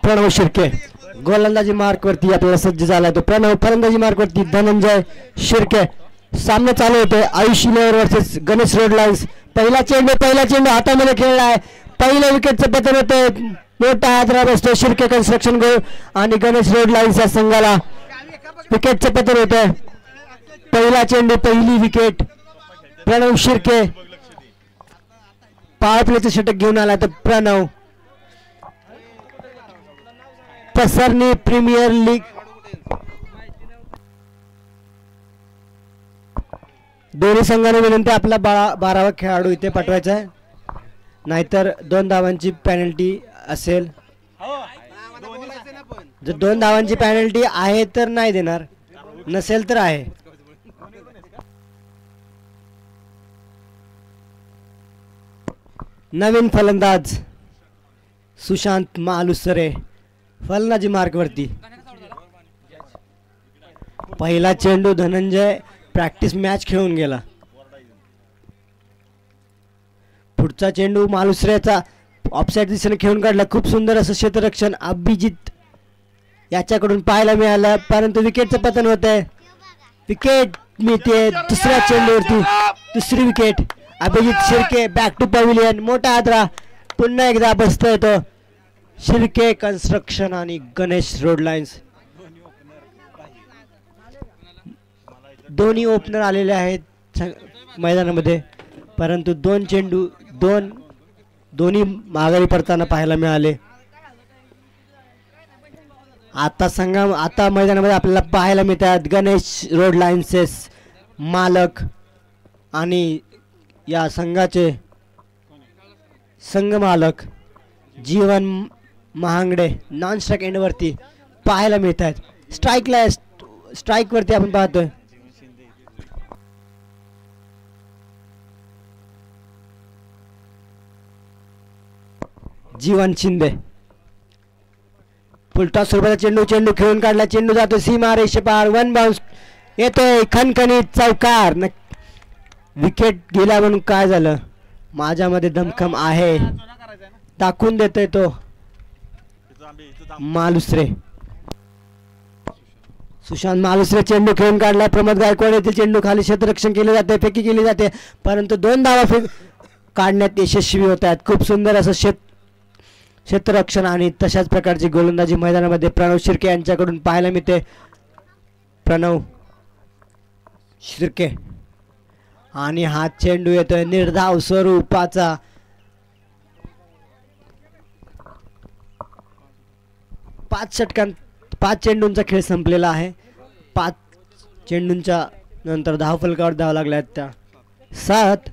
प्रणव शिर्के गोलंदाजी मार्क वरती आपल्याला सज्ज झालाय तो प्रणव फलंदाजी मार्क वरती धनंजय शिर्के सामना चालू होतोय Ayushi layer versus Ganesh road lines पहिला चेंडू हातामध्ये खेळलाय पहिल्या विकेटचं पतन होतंय मोठा हादरा बसतोय शिर्के कन्स्ट्रक्शन गोल आणि गणेश रोड लाईन्स या संघाला विकेटचं पतन होतंय पहिला चेंडू पहिली विकेट प्रणव शिर्के पॉवर प्लेचं षटक घेऊन आला तर प्रणव पसरणी प्रीमियर लीग दोन्ही संघाने विनंती आपला 12वा खेळाडू इथे पाठवायचा आहे नाहीतर 2 धावांची पेनल्टी असेल जर 2 धावांची पेनल्टी आहे तर नाही देणार नसेल तर आहे नवीन फलंदाज सुशांत मालुसरे फलंदाजी मार्क वरती पहिला चेंडू धनंजय प्रॅक्टिस मॅच खेळून गेला पुढचा चेंडू मालुसरेचा ऑफसाइड दिशेने खेळून काढला खूप सुंदर असं क्षेत्ररक्षण अभिजित याच्याकडून पाहायला मिळालं परंतु विकेटचं पतन होत आहे विकेट मिळते दुसऱ्या चेंडूवरती दुसरी wicket Abhijit Shirke back to pavilion मोठा आदरा पुन्हा एकदा बसतोय तो शिर्के कन्स्ट्रक्शन आणि गणेश रोड लाईन्स दोन्ही ओपनर आलेले आहेत मैदानामध्ये परंतु 2 चेंडू दोन्ही माघारी पडताना पाहायला मिळाले आता मैदानामध्ये आपल्याला पाहायला मिळतात गणेश रोड लाईन्सेस मालक आणि या संघाचे संघ मालक जीवन महांगडे नॉन स्ट्राइक एंड वरती पाहायला मिळत आहेत स्ट्राइक वरती आपण पाहतोय जीवन शिंदे फुलटॉस स्वरूपाचा चेंडू खेळून काढला चेंडू जातो सीमा रेषे पार 1 बाउन्स येतोय खणखणीत चौकार विकेट गेला म्हणून काय झालं माझ्यामध्ये दमखम आहे दाखवून देतोय तो मालुसरे सुशांत मालुसरे चेंडू खेळून काढला प्रमोद गायकवाड येथील चेंडू खाली क्षेत्ररक्षण केले जाते फेकी केली जाते परंतु 2 धावा काढण्यात यशस्वी होत आहेत खूप सुंदर असं क्षेत्ररक्षण आणि तशाच प्रकारची गोलंदाजी मैदानामध्ये प्रणव शिर्के यांच्याकडून पाहायला मिळते प्रणव शिर्के आणि हा चेंडू येतोय निर्धाव स्वरूपाचा 5 चेंडूंचा खेळ संपलेला आहे 5 चेंडूंच्या नंतर धावफलकावर धाव लागल्या आहेत त्या 7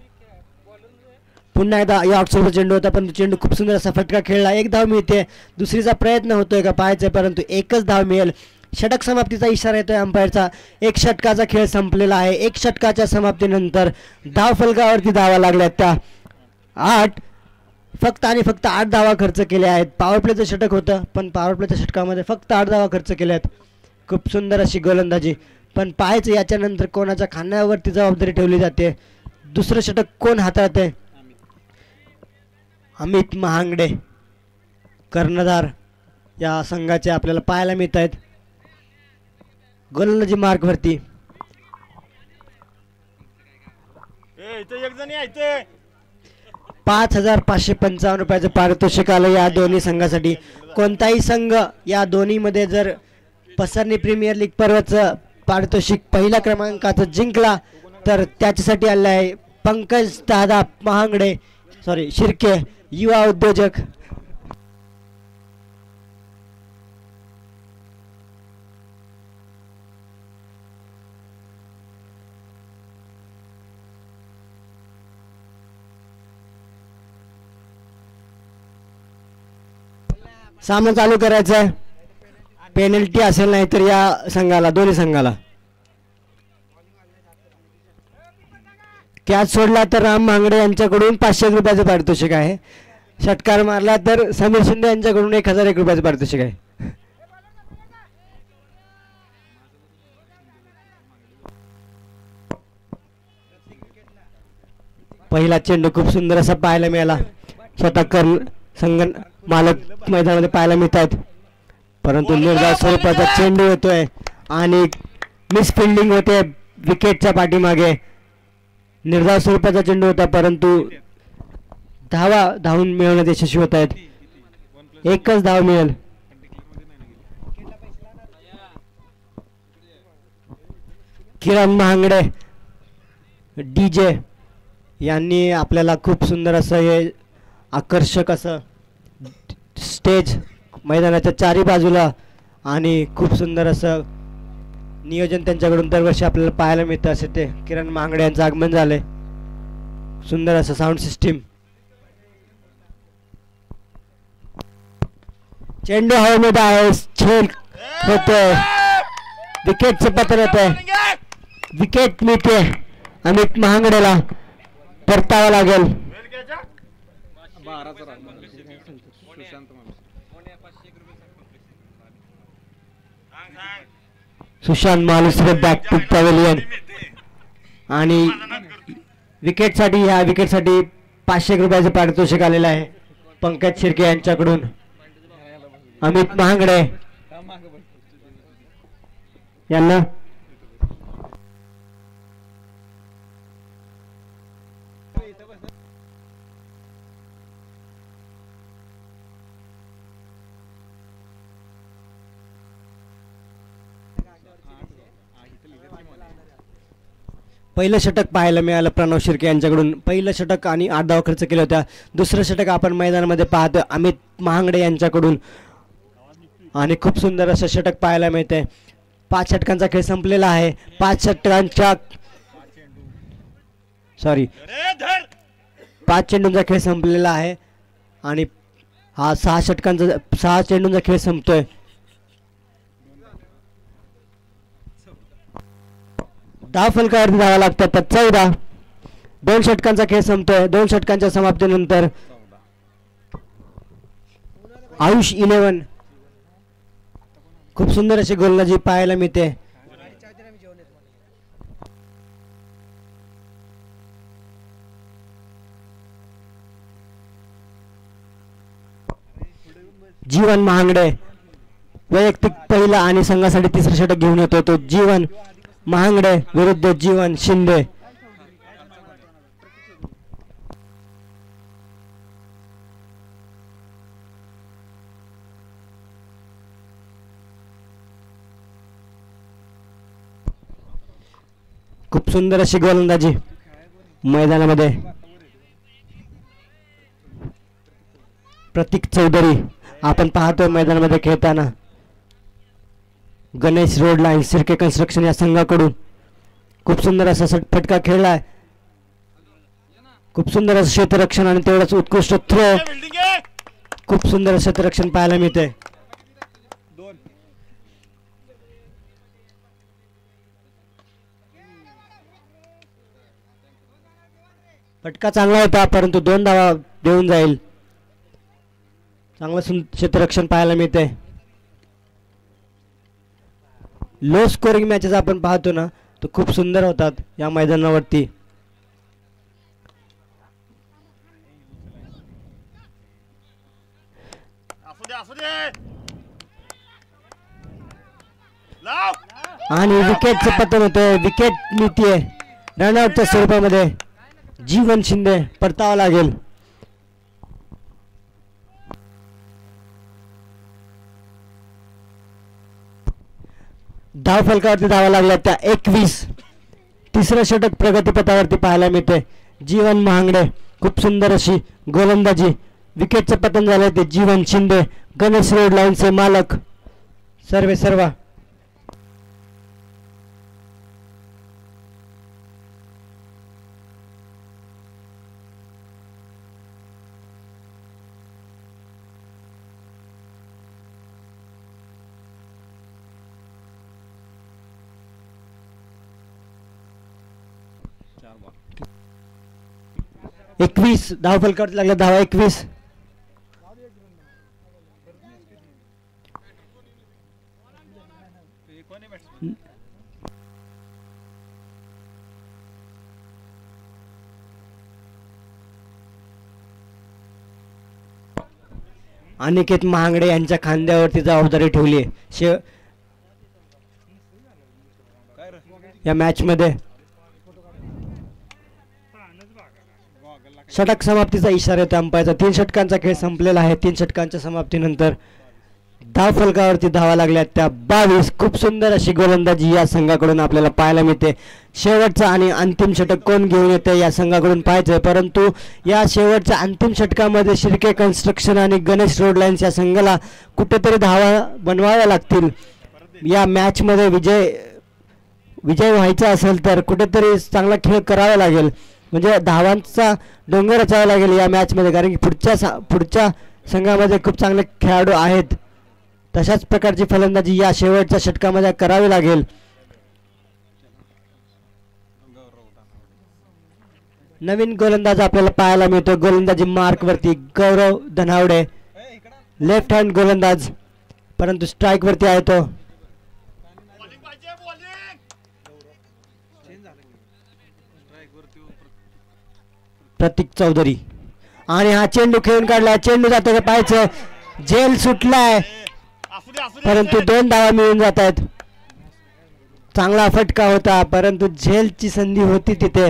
पुन्हा एकदा या आउटसोर्सचा चेंडू होता पण चेंडू खूप सुंदर असा फटका खेळला 1 धाव मिळते दुसरीचा प्रयत्न होतोय का पाहायचं परंतु 1च धाव मिळेल षटक समाप्तीचा इशारा येतोय अंपायरचा 1 षटकाचा खेळ संपलेला आहे 1 षटकाच्या समाप्तीनंतर धावफलकावरती धावा लागल्यात त्या 8 फक्त 8 धावा खर्च केल्या आहेत पॉवर प्लेचं षटक होतं पण पॉवर प्लेच्या षटकामध्ये फक्त 8 धावा खर्च केल्या आहेत खूप सुंदर अशी गोलंदाजी पण पाहायचं याच्यानंतर कोणाच्या खांद्यावरती जबाबदारी ठेवली जाते दुसरं षटक कोण हाताळते अमित महांगडे कर्णधार या संघाचे आपल्याला पाहायला मिळत आहेत गोलंदाजी मार्क वरती 5,555 रुपयाचं पारितोषिक आलं या दोन्ही संघासाठी कोणताही संघ या दोन्हीमध्ये जर पसरणी प्रीमियर लीग पर्वाचं पारितोषिक पहिल्या क्रमांकाचं जिंकला तर त्याच्यासाठी आलं आहे पंकज दादा महांगडे शिर्के युवा उद्योजक सामना चालू करायचा आहे पेनल्टी असेल नाही तर या संघाला दोन्ही संघाला कॅच सोडला तर राम महांगडे यांच्याकडून 500 रुपयाचं पारितोषिक आहे षटकार मारला तर समीर शिंदे यांच्याकडून 1001 रुपयाचं पारितोषिक आहे पहिला चेंडू खूप सुंदर असा पाहायला मिळाला षटकार संघ मालक मैदानामध्ये पाहायला मिळतात परंतु निर्धाव स्वरूपाचा चेंडू येतोय आणि मिस फिल्डिंग होते विकेटच्या पाठीमागे. निर्धाव स्वरूपाचा चेंडू होता परंतु धावून मिळवण्यात यशस्वी होत आहेत. एकच धाव मिळेल. किरण महांगडे डीजे यांनी आपल्याला खूप सुंदर असं हे आकर्षक असं स्टेज मैदानाच्या चारी बाजूला आणि खूप सुंदर असं नियोजन त्यांच्याकडून दरवर्षी आपल्याला पाहायला मिळतं. असे ते किरण महांगडे यांचं आगमन झालंय. सुंदर असं साऊंड सिस्टीम. चेंडू हवेमध्ये आहे. छेड होतोय. विकेटचं पतन होतंय. विकेट मिळते. अमित महांगडेला परतावा लागेल. Sushant Malusare back to pavilion आणि ह्या विकेटसाठी 500 रुपयाचं पारितोषिक आलेलं आहे पंकज शिर्के यांच्याकडून. अमित महांगडे यांना पहिलं षटक पाहायला मिळालं प्रणव शिर्के यांच्याकडून. पहिलं षटक आणि 8 धावा खर्च केल्या होत्या. दुसरं षटक आपण मैदानामध्ये पाहतो अमित महांगडे यांच्याकडून आणि खूप सुंदर असं षटक पाहायला मिळते. 5 षटकांचा खेळ संपलेला आहे. 5 चेंडूंचा खेळ संपलेला आहे आणि हा 6 चेंडूंचा खेळ संपतोय. धाव फलकावरती धावा लागतात 14. 2 षटकांचा खेळ संपतोय. 2 षटकांच्या समाप्तीनंतर आयुष 11 खूप सुंदर अशी गोलंदाजी पाहायला मिळते. जीवन महांगडे वैयक्तिक पहिला आणि संघासाठी तिसरं षटक घेऊन येतो. तो जीवन महांगडे विरुद्ध जीवन शिंदे. खूप सुंदर अशी गोलंदाजी मैदानामध्ये. प्रतीक चौधरी आपण पाहतोय मैदानामध्ये खेळताना. Ganesh road line Shirke construction या संघाकडून खूप सुंदर असा फटका खेळलाय. खूप सुंदर असं क्षेत्ररक्षण आणि तेवढंच उत्कृष्ट थ्रो. खूप सुंदर असं क्षेत्ररक्षण पाहायला मिळते. फटका चांगला होता परंतु 2 धावा देऊन जाईल. चांगलं क्षेत्ररक्षण पाहायला मिळते. लो स्कोरिंग मॅचेस आपण पाहतो ना तो खूप सुंदर होतात या मैदानावरती. आणि विकेटचं पतन होतंय. विकेट मिळतीये रनआउटच्या स्वरूपामध्ये. जीवन शिंदे परतावा लागेल. धाव फलकावरती धावा लागल्या त्या 21. तिसरं षटक प्रगतीपथावरती पाहायला मिळते. जीवन महांगडे खूप सुंदर अशी गोलंदाजी. विकेटचं पतन झालंय ते जीवन शिंदे. गणेश रोड लाईनचे मालक सर्व. एकवीस धाव फलकावरती लागल्या धावा 21. अनिकेत महांगडे यांच्या खांद्यावरती जबाबदारी ठेवली आहे या मॅच मध्ये. षटक समाप्तीचा इशारा येतो अंपायरचा. 3 षटकांचा खेळ संपलेला आहे. 3 षटकांच्या समाप्तीनंतर धाव फलकावरती धावा लागल्या त्या 22. खूप सुंदर अशी गोलंदाजी या संघाकडून आपल्याला पाहायला मिळते. शेवटचा आणि अंतिम षटक कोण घेऊन येते या संघाकडून पाहायचं आहे, परंतु या शेवटच्या अंतिम षटकामध्ये शिर्के कन्स्ट्रक्शन आणि गणेश रोड लाईन्स या संघाला कुठेतरी धावा बनवाव्या लागतील. या मॅचमध्ये विजय व्हायचा असेल तर कुठेतरी चांगला खेळ करावा लागेल, म्हणजे धावांचा डोंगर रचावा लागेल या मॅचमध्ये, कारण की पुढच्या संघामध्ये खूप चांगले खेळाडू आहेत. तशाच प्रकारची फलंदाजी या शेवटच्या षटकामध्ये करावी लागेल. नवीन गोलंदाज आपल्याला पाहायला मिळतो. गोलंदाजी मार्क वरती गौरव धनावडे, लेफ्ट हँड गोलंदाज, परंतु स्ट्राईक वरती आहे तो प्रतीक चौधरी. आणि हा चेंडू खेळून काढलाय. चेंडू जातो का पाहायचं. झेल सुटलाय, परंतु 2 धावा मिळून जात आहेत. चांगला फटका होता, परंतु झेलची संधी होती तिथे.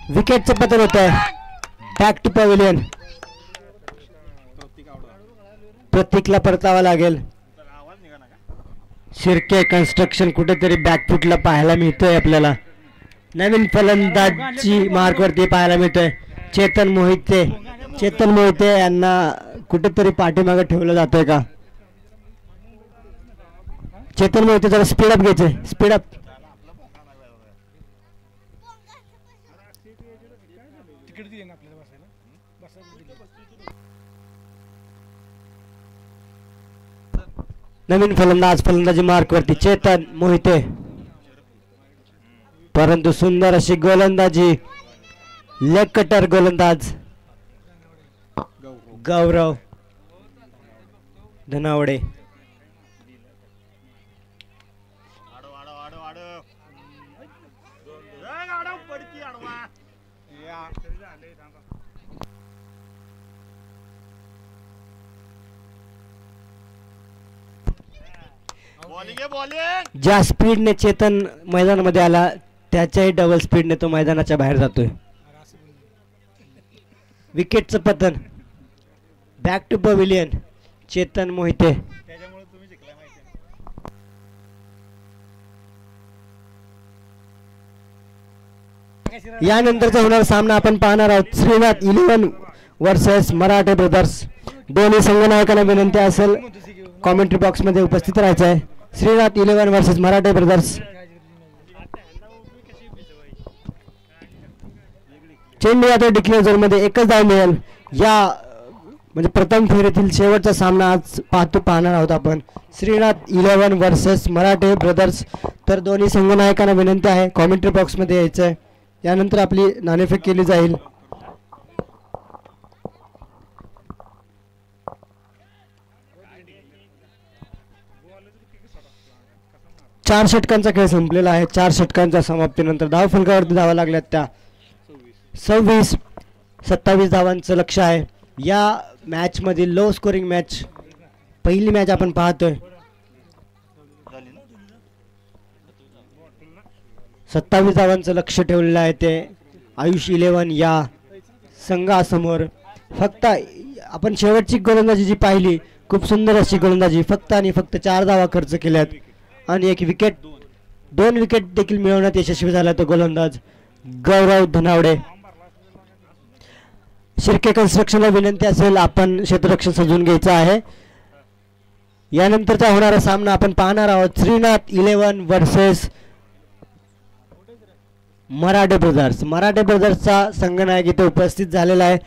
विकेटचं पतन होत आहे. Back to pavilion. प्रतीकला परतावा लागेल. शिर्के कन्स्ट्रक्शन कुठेतरी बॅकफुटला पाहायला मिळतोय आपल्याला. नवीन फलंदाजी मार्कवरती पाहायला मिळतोय. चेतन मोहिते यांना कुठेतरी पाठीमागे ठेवलं जातंय का. चेतन मोहिते जरा स्पीडअप घ्यायचंय. स्पीडअप. नवीन फलंदाजी मार्कवरती चेतन मोहिते, परंतु सुंदर अशी गोलंदाजी. लेग कटर गोलंदाज गौरव धनावडे. ज्या स्पीडने चेतन मैदानामध्ये आला त्याच्याही डबल स्पीडने तो मैदानाच्या बाहेर जातोय. विकेटचं पतन. Back to pavilion. Chetan Mohite. यानंतरचा होणारा सामना आपण पाहणार आहोत. Shrinath 11 versus Marathe brothers. दोन्ही संघनायकांना विनंती असेल कॉमेंट्री बॉक्स मध्ये उपस्थित राहायचं आहे. Srinath 11 versus Marathe brothers. चेंडू आता डिक्लेअर झोन मध्ये एकच धाव मिळेल. या म्हणजे प्रथम फेरीतील शेवटचा सामना आज पाहणार आहोत आपण. Srinath 11 versus Marathe brothers. तर दोन्ही संघनायकांना विनंती आहे कॉमेंट्री बॉक्स मध्ये यायचं आहे. यानंतर आपली नाणेफेक केली जाईल. चार षटकांचा खेळ संपलेला आहे. 4 षटकांच्या समाप्तीनंतर धाव फलकावरती धावा लागल्यात त्या 26-27 धावांचं लक्ष आहे. या मॅच मधील लो स्कोरिंग मॅच पहिली मॅच आपण पाहतोय. 27 धावांचं लक्ष ठेवलेलं आहे ते आयुष 11 या संघासमोर. फक्त आपण शेवटची गोलंदाजी जी पाहिली खूप सुंदर अशी गोलंदाजी. फक्त आणि फक्त 4 धावा खर्च केल्यात आणि 1 विकेट 2 विकेट देखील मिळवण्यात यशस्वी झाला तो गोलंदाज गौरव धनावडे. शिर्के कन्स्ट्रक्शनला विनंती असेल आपण क्षेत्ररक्षण सजवून घ्यायचं आहे. यानंतरचा होणारा सामना आपण पाहणार आहोत. Shrinath 11 versus Marathe brothers. मराठे ब्रदर्सचा संघनायक इथे उपस्थित झालेला आहे.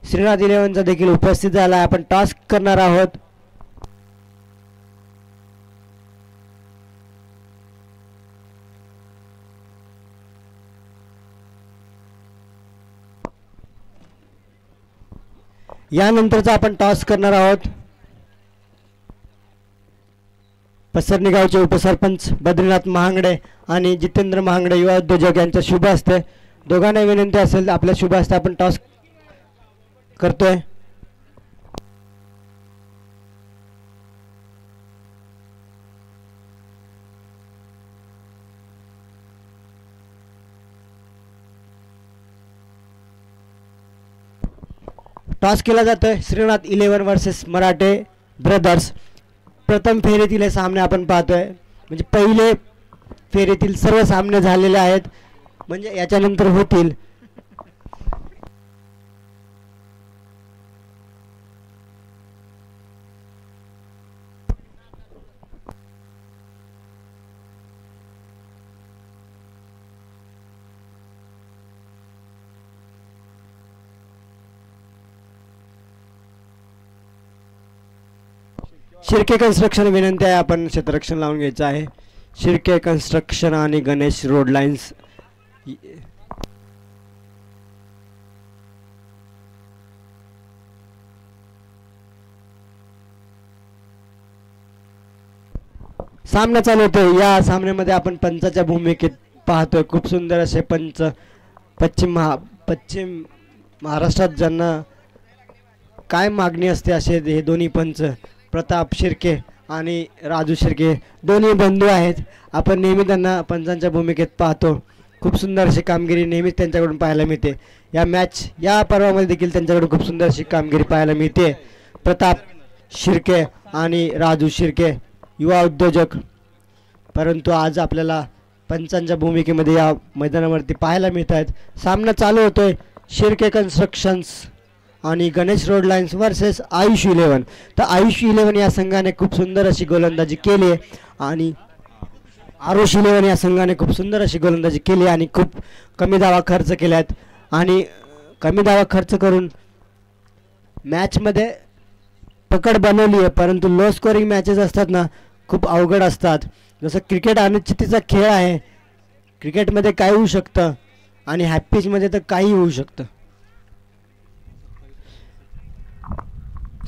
श्रीनाथ 11चा देखील उपस्थित झाला आहे. आपण टॉस करणार आहोत. यानंतरचा आपण टॉस करणार आहोत. पसरणी गावचे उपसरपंच बद्रीनाथ महांगडे आणि जितेंद्र महांगडे युवा उद्योजक यांच्या शुभ हस्ते दोघांना विनंती असेल आपल्या शुभ हस्ते आपण टॉस करतोय. टॉस केला जातोय श्रीनाथ 11 वर्सेस मराठे ब्रदर्स. प्रथम फेरीतील हे सामने आपण पाहतोय म्हणजे पहिले फेरीतील सर्व सामने झालेले आहेत म्हणजे याच्यानंतर होतील. शिर्के कन्स्ट्रक्शन विनंती आहे आपण क्षेत्ररक्षण लावून घ्यायचं आहे. शिर्के कन्स्ट्रक्शन आणि गणेश रोड लाईन्स सामना चालू होतोय. या सामन्यामध्ये आपण पंचाच्या भूमिकेत पाहतोय खूप सुंदर असे पंच पश्चिम महाराष्ट्रात ज्यांना काय मागणी असते असे हे दोन्ही पंच प्रताप शिर्के आणि राजू शिर्के दोन्ही बंधू आहेत. आपण नेहमी त्यांना पंचांच्या भूमिकेत पाहतो. खूप सुंदर अशी कामगिरी नेहमीच त्यांच्याकडून पाहायला मिळते. या पर्वामध्ये देखील त्यांच्याकडून खूप सुंदर अशी कामगिरी पाहायला मिळते. प्रताप शिर्के आणि राजू शिर्के युवा उद्योजक. परंतु आज आपल्याला पंचांच्या भूमिकेमध्ये या मैदानावरती पाहायला मिळत आहेत. सामना चालू होतोय शिर्के कन्स्ट्रक्शन्स आणि Ganesh road lines versus Ayush 11. तर आयुष 11 या संघाने खूप सुंदर अशी गोलंदाजी केली आणि आरुष 11 या संघाने खूप सुंदर अशी गोलंदाजी केली आणि खूप कमी धावा खर्च केल्यात आणि कमी धावा खर्च करून मॅचमध्ये पकड बनवली आहे. परंतु लो स्कोरिंग मॅचेस असतात ना खूप अवघड असतात. जसं क्रिकेट अनिश्चितीचा खेळ आहे. क्रिकेटमध्ये काय होऊ शकतं आणि हॅपीचमध्ये तर काही होऊ शकतं.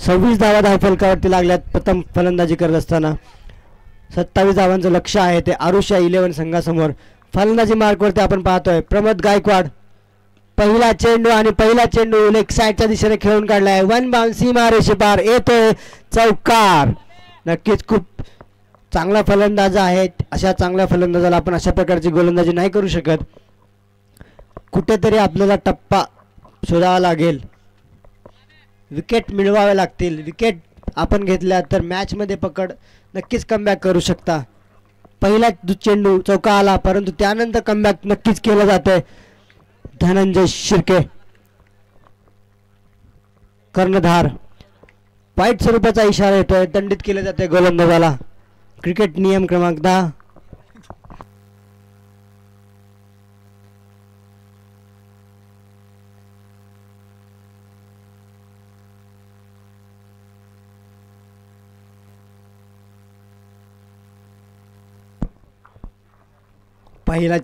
26 धावा धावफलकावरती लागल्यात प्रथम फलंदाजी करत असताना. 27 धावांचं लक्ष आहे ते आरुष 11 संघासमोर. फलंदाजी मार्कवरती आपण पाहतोय प्रमोद गायकवाड. पहिला चेंडू आणि पहिला चेंडू लेग साईडच्या दिशेने खेळून काढलाय. वन बाउन्स सीमारेषे पार येतोय चौकार. नक्कीच खूप चांगला फलंदाज आहे. अशा चांगल्या फलंदाजाला आपण अशा प्रकारची गोलंदाजी नाही करू शकत. कुठेतरी आपल्याला टप्पा शोधावा लागेल. विकेट मिळवावे लागतील. विकेट आपण घेतल्या तर मॅचमध्ये पकड नक्कीच कमबॅक करू शकता. पहिला चेंडू चौका आला परंतु त्यानंतर कमबॅक नक्कीच केलं जातंय. धनंजय शिर्के कर्णधार. वाईट स्वरूपाचा इशारा येतोय. दंडित केले जाते गोलंदाजाला. क्रिकेट नियम क्रमांक 10. पहिला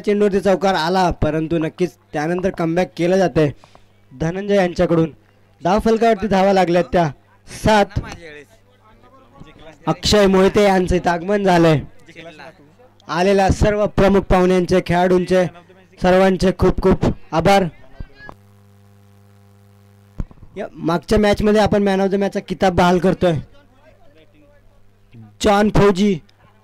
चेंडूवरती चौकार आला परंतु नक्कीच त्यानंतर कमबॅक केलं जाते धनंजय यांच्याकडून. धाव फलकावरती धावा लागल्यात त्या 7. अक्षय मोहिते यांचे आगमन झालंय. आलेल्या सर्व प्रमुख पाहुण्यांचे खेळाडूंचे सर्वांचे खूप खूप आभार. मागच्या मॅच मध्ये आपण मॅन ऑफ द मॅचचा किताब बहाल करतोय. जॉन फौजी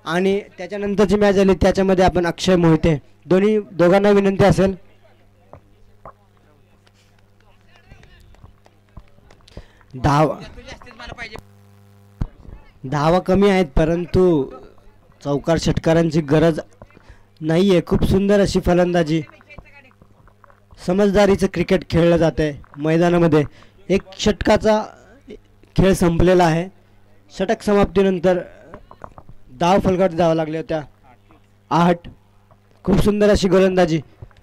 आणि त्याच्यानंतरची मॅच झाली त्याच्यामध्ये आपण अक्षय मोहिते. दोघांना विनंती असेल धावा कमी आहेत परंतु चौकार षटकारांची गरज नाहीये. खूप सुंदर अशी फलंदाजी समजदारीचं क्रिकेट खेळलं जातंय मैदानामध्ये. एक षटकाचा खेळ संपलेला आहे. षटक समाप्तीनंतर धाव फलकावरती धावा लागल्या होत्या 8. खूप सुंदर अशी गोलंदाजी.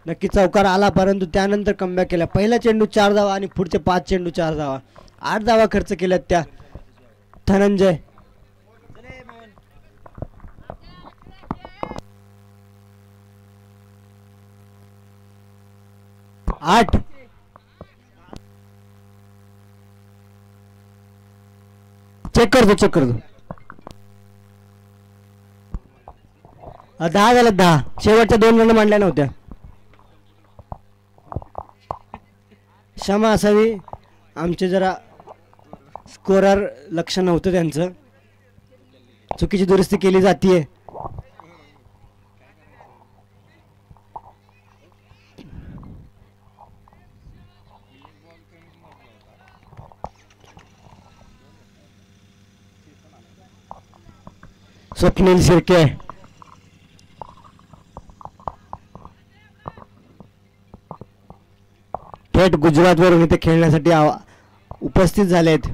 नक्की चौकार आला परंतु त्यानंतर कमबॅक केला. पहिला चेंडू 4 धावा आणि पुढचे 5 चेंडू 4 धावा. 8 धावा खर्च केल्यात त्या धनंजय. चेक कर दो. 10 झाल्यात 10. शेवटच्या 2 रन मांडल्या नव्हत्या. क्षमा असावी, आमचे जरा स्कोरर लक्ष नव्हतं त्यांचं. चुकीची दुरुस्ती केली जातीये. स्वप्नील शिर्के थेट गुजरातवरून इथे खेळण्यासाठी उपस्थित झालेत.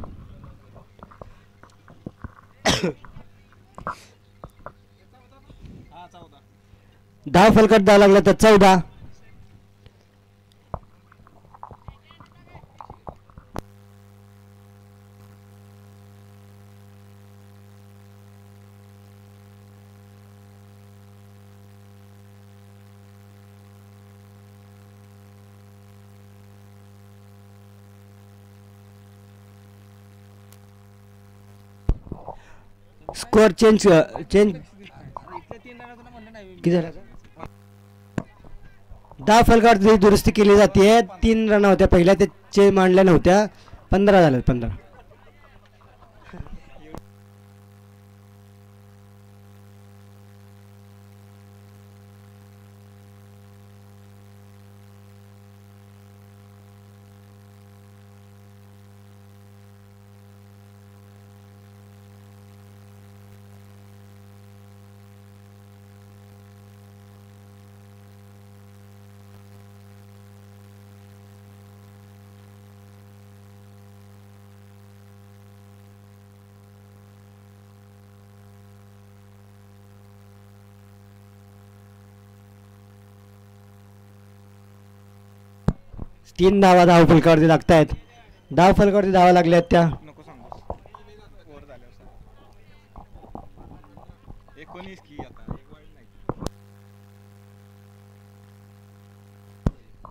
धाव फलकट द्यावा लागला तर 14. स्कोर चेंज किती झाला? 10 फलकात दुरुस्ती केली जाते. 3 रन होत्या पहिल्या, ते मांडल्या नव्हत्या. 15 झाले. 15. तीन धावा धाव फलकावरती लागतायत. धाव फलकावरती धावा लागल्या आहेत त्या.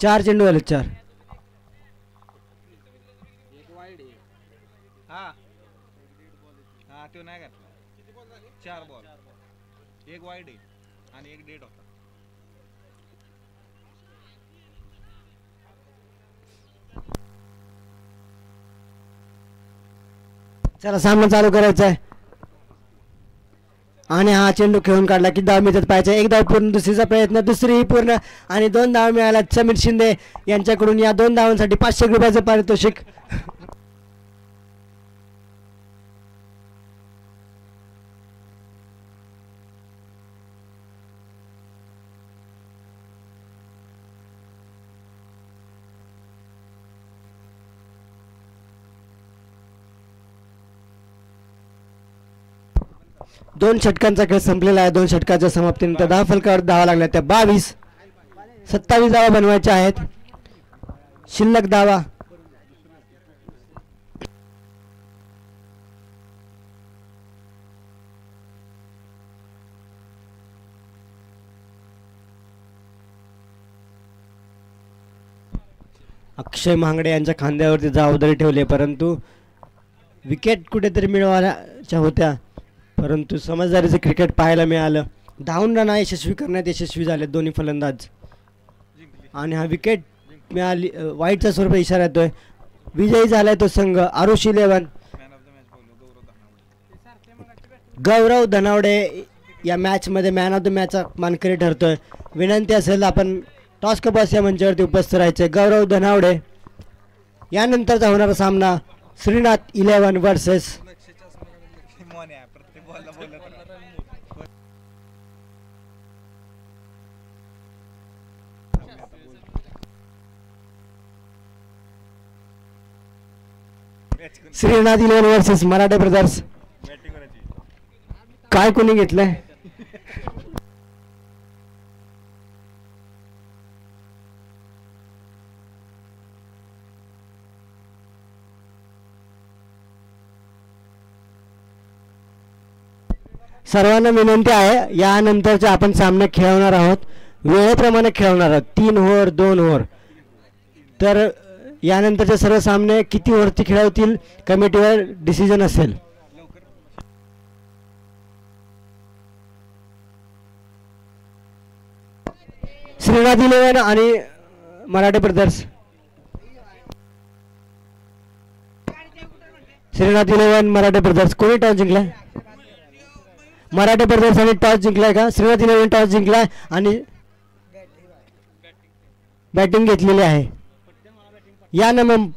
4 चेंडू झाले. 4. तो नाही घातला. 4 बॉल, 1 वाईड आहे आणि 1 डेड होता. चला सामना चालू करायचा आहे. आणि हा चेंडू खेळून काढला की धाव मिळत पाहिजे. 1 धाव पूर्ण, दुसरीचा प्रयत्न, दुसरी पूर्ण आणि 2 धाव मिळाला. समीर शिंदे यांच्याकडून या 2 धावांसाठी 500 रुपयाचं पारितोषिक. दोन षटकांचा खेळ संपलेला आहे. 2 षटकाच्या समाप्तीनंतर धाव फलकावर धावा लागल्या त्या 22. 27 धावा बनवायच्या आहेत. शिल्लक धावा अक्षय महांगडे यांच्या खांद्यावरती जबाबदारी ठेवली, परंतु विकेट कुठेतरी मिळवायच्या होत्या, परंतु समजदारीचं क्रिकेट पाहायला मिळालं. 10 रन यशस्वी करण्यात यशस्वी झाले दोन्ही फलंदाज. आणि हा विकेट मिळाली वाईटचा स्वरूप इशारा येतोय. विजयी झालाय तो संघ आरुष 11. गौरव धनावडे या मॅचमध्ये मॅन ऑफ द मॅचचा मानकरी ठरतोय. विनंती असेल आपण टॉस कपास या मंचावरती उपस्थित राहायचे. गौरव धनावडे. यानंतरचा होणारा सामना Srinath 11 versus Srinath 11 versus Marathe brothers. काय कोणी घेतलंय? सर्वांना विनंती आहे, यानंतरचे आपण सामने खेळवणार आहोत, वेळेप्रमाणे खेळवणार आहोत. 3 ओव्हर 2 ओव्हर. तर यानंतरचे सर्व सामने किती ओव्हरती खेळवतील कमिटीवर डिसिजन असेल. श्रीनाथ इलेव्हन आणि मराठे ब्रदर्स. श्रीनाथ इलेव्हन मराठे ब्रदर्स कोणी टॉस जिंकलाय? मराठे ब्रदर्स आणि टॉस जिंकलाय का? श्रीनाथ इलेव्हन टॉस जिंकलाय आणि बॅटिंग घेतलेली आहे. या ना मग